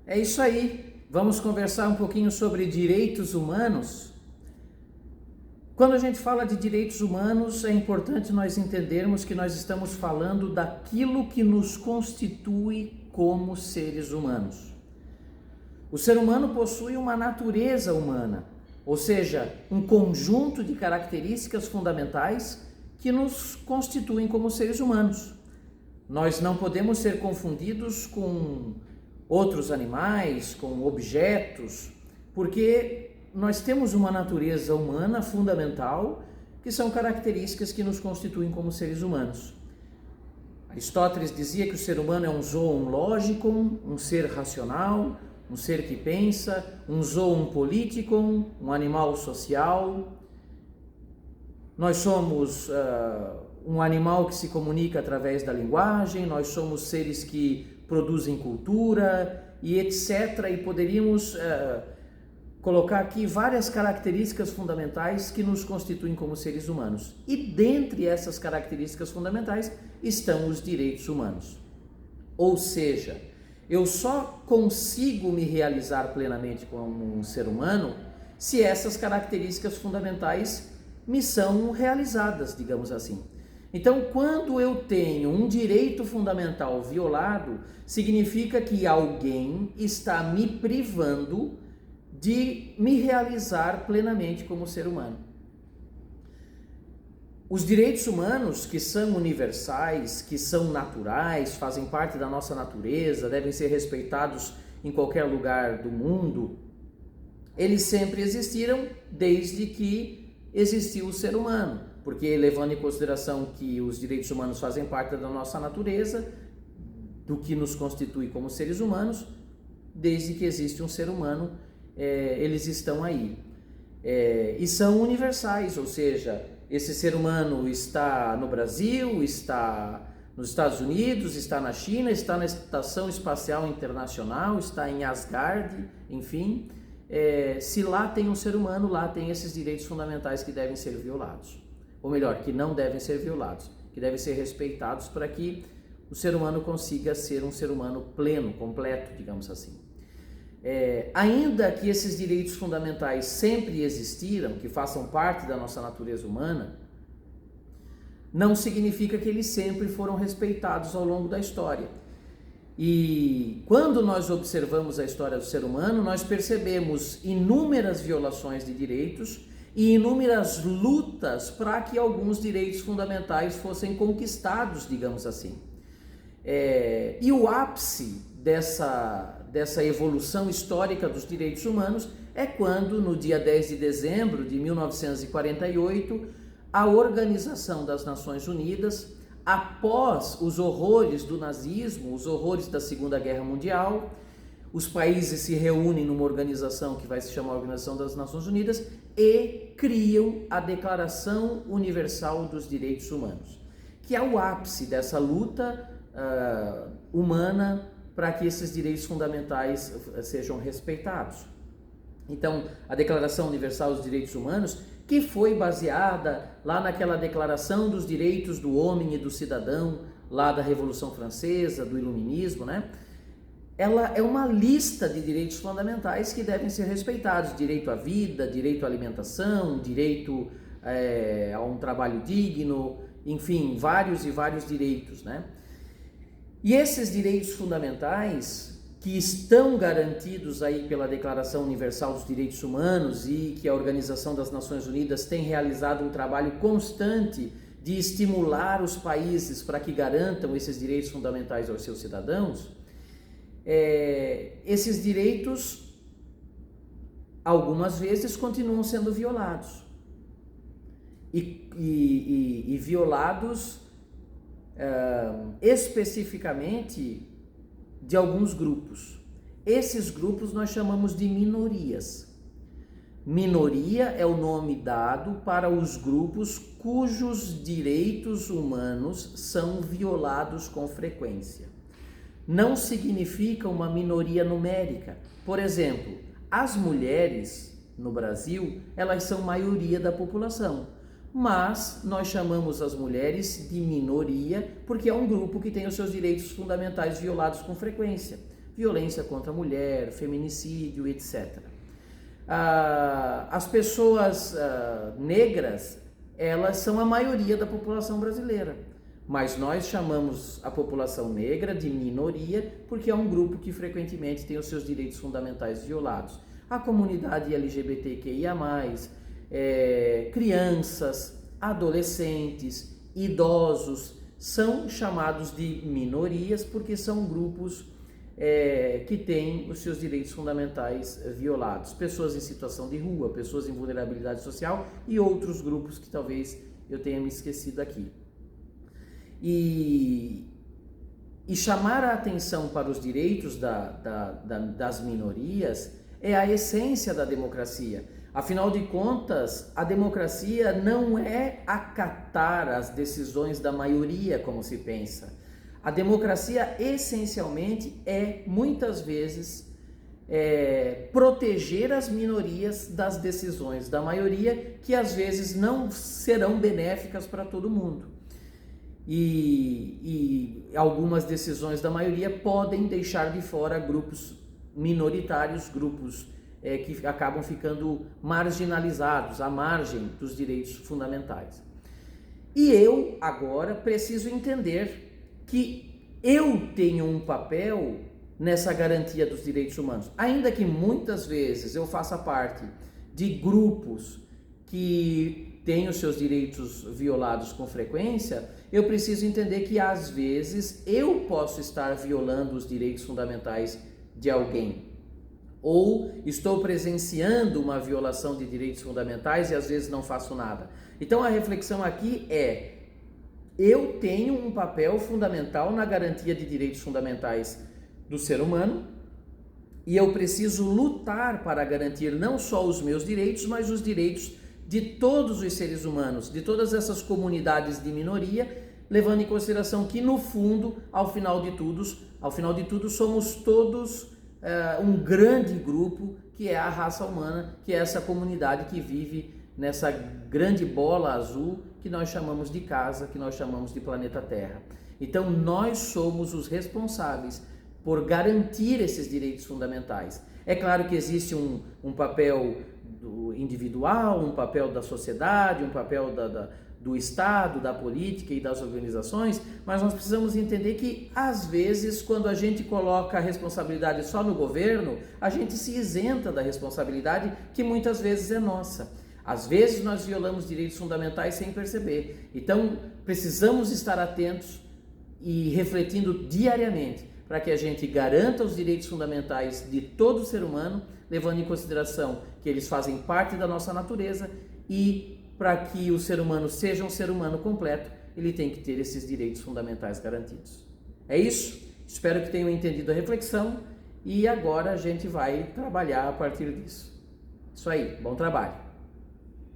É isso aí. Vamos conversar um pouquinho sobre direitos humanos. Quando a gente fala de direitos humanos, é importante nós entendermos que nós estamos falando daquilo que nos constitui como seres humanos. O ser humano possui uma natureza humana, ou seja, um conjunto de características fundamentais que nos constituem como seres humanos. Nós não podemos ser confundidos com outros animais, com objetos, porque nós temos uma natureza humana fundamental, que são características que nos constituem como seres humanos. Aristóteles dizia que o ser humano é um zoon logicon, um ser racional, um ser que pensa, um zoon politikon, um animal social. Nós somos um animal que se comunica através da linguagem, nós somos seres que produzem cultura e etc. E poderíamos colocar aqui várias características fundamentais que nos constituem como seres humanos. E dentre essas características fundamentais estão os direitos humanos. Ou seja, eu só consigo me realizar plenamente como um ser humano se essas características fundamentais me são realizadas, digamos assim. Então, quando eu tenho um direito fundamental violado, significa que alguém está me privando de me realizar plenamente como ser humano. Os direitos humanos, que são universais, que são naturais, fazem parte da nossa natureza, devem ser respeitados em qualquer lugar do mundo, eles sempre existiram desde que existiu o ser humano, porque levando em consideração que os direitos humanos fazem parte da nossa natureza, do que nos constitui como seres humanos, desde que existe um ser humano, eles estão aí. E são universais, ou seja, esse ser humano está no Brasil, está nos Estados Unidos, está na China, está na Estação Espacial Internacional, está em Asgard, enfim. Se lá tem um ser humano, lá tem esses direitos fundamentais que devem ser violados. Ou melhor, que não devem ser violados, que devem ser respeitados para que o ser humano consiga ser um ser humano pleno, completo, digamos assim. Ainda que esses direitos fundamentais sempre existiram, que façam parte da nossa natureza humana, não significa que eles sempre foram respeitados ao longo da história. E quando nós observamos a história do ser humano, nós percebemos inúmeras violações de direitos e inúmeras lutas para que alguns direitos fundamentais fossem conquistados, digamos assim. E o ápice dessa evolução histórica dos direitos humanos é quando, no dia 10 de dezembro de 1948, a Organização das Nações Unidas, após os horrores do nazismo, os horrores da Segunda Guerra Mundial, os países se reúnem numa organização que vai se chamar Organização das Nações Unidas e criam a Declaração Universal dos Direitos Humanos, que é o ápice dessa luta humana para que esses direitos fundamentais sejam respeitados. Então, a Declaração Universal dos Direitos Humanos, que foi baseada lá naquela Declaração dos Direitos do Homem e do Cidadão, lá da Revolução Francesa, do Iluminismo, né? Ela é uma lista de direitos fundamentais que devem ser respeitados: direito à vida, direito à alimentação, direito a um trabalho digno, enfim, vários e vários direitos, né? E esses direitos fundamentais, que estão garantidos aí pela Declaração Universal dos Direitos Humanos e que a Organização das Nações Unidas tem realizado um trabalho constante de estimular os países para que garantam esses direitos fundamentais aos seus cidadãos, esses direitos algumas vezes continuam sendo violados e violados especificamente de alguns grupos. Esses grupos nós chamamos de minorias. Minoria é o nome dado para os grupos cujos direitos humanos são violados com frequência. Não significa uma minoria numérica. Por exemplo, as mulheres no Brasil, elas são maioria da população, mas nós chamamos as mulheres de minoria porque é um grupo que tem os seus direitos fundamentais violados com frequência. violência contra a mulher, feminicídio, etc. As pessoas negras, elas são a maioria da população brasileira, mas nós chamamos a população negra de minoria porque é um grupo que frequentemente tem os seus direitos fundamentais violados. A comunidade LGBTQIA+, crianças, adolescentes, idosos, são chamados de minorias porque são grupos que têm os seus direitos fundamentais violados. Pessoas em situação de rua, pessoas em vulnerabilidade social e outros grupos que talvez eu tenha me esquecido aqui. E chamar a atenção para os direitos das minorias é a essência da democracia. Afinal de contas, a democracia não é acatar as decisões da maioria, como se pensa. A democracia, essencialmente, é, muitas vezes, proteger as minorias das decisões da maioria, que às vezes não serão benéficas para todo mundo. E algumas decisões da maioria podem deixar de fora grupos minoritários, grupos que acabam ficando marginalizados, à margem dos direitos fundamentais. E eu, agora, preciso entender que eu tenho um papel nessa garantia dos direitos humanos. Ainda que muitas vezes eu faça parte de grupos que têm os seus direitos violados com frequência, eu preciso entender que às vezes eu posso estar violando os direitos fundamentais de alguém. Ou estou presenciando uma violação de direitos fundamentais e às vezes não faço nada. Então a reflexão aqui é: eu tenho um papel fundamental na garantia de direitos fundamentais do ser humano e eu preciso lutar para garantir não só os meus direitos, mas os direitos de todos os seres humanos, de todas essas comunidades de minoria, levando em consideração que no fundo, ao final de tudo, somos todos um grande grupo que é a raça humana, que é essa comunidade que vive nessa grande bola azul que nós chamamos de casa, que nós chamamos de planeta Terra. Então nós somos os responsáveis por garantir esses direitos fundamentais. É claro que existe um papel individual, um papel da sociedade, um papel do Estado, da política e das organizações, mas nós precisamos entender que, às vezes, quando a gente coloca a responsabilidade só no governo, a gente se isenta da responsabilidade que muitas vezes é nossa. Às vezes nós violamos direitos fundamentais sem perceber. Então, precisamos estar atentos e refletindo diariamente para que a gente garanta os direitos fundamentais de todo ser humano, levando em consideração que eles fazem parte da nossa natureza e para que o ser humano seja um ser humano completo, ele tem que ter esses direitos fundamentais garantidos. É isso? Espero que tenham entendido a reflexão e agora a gente vai trabalhar a partir disso. Isso aí, bom trabalho!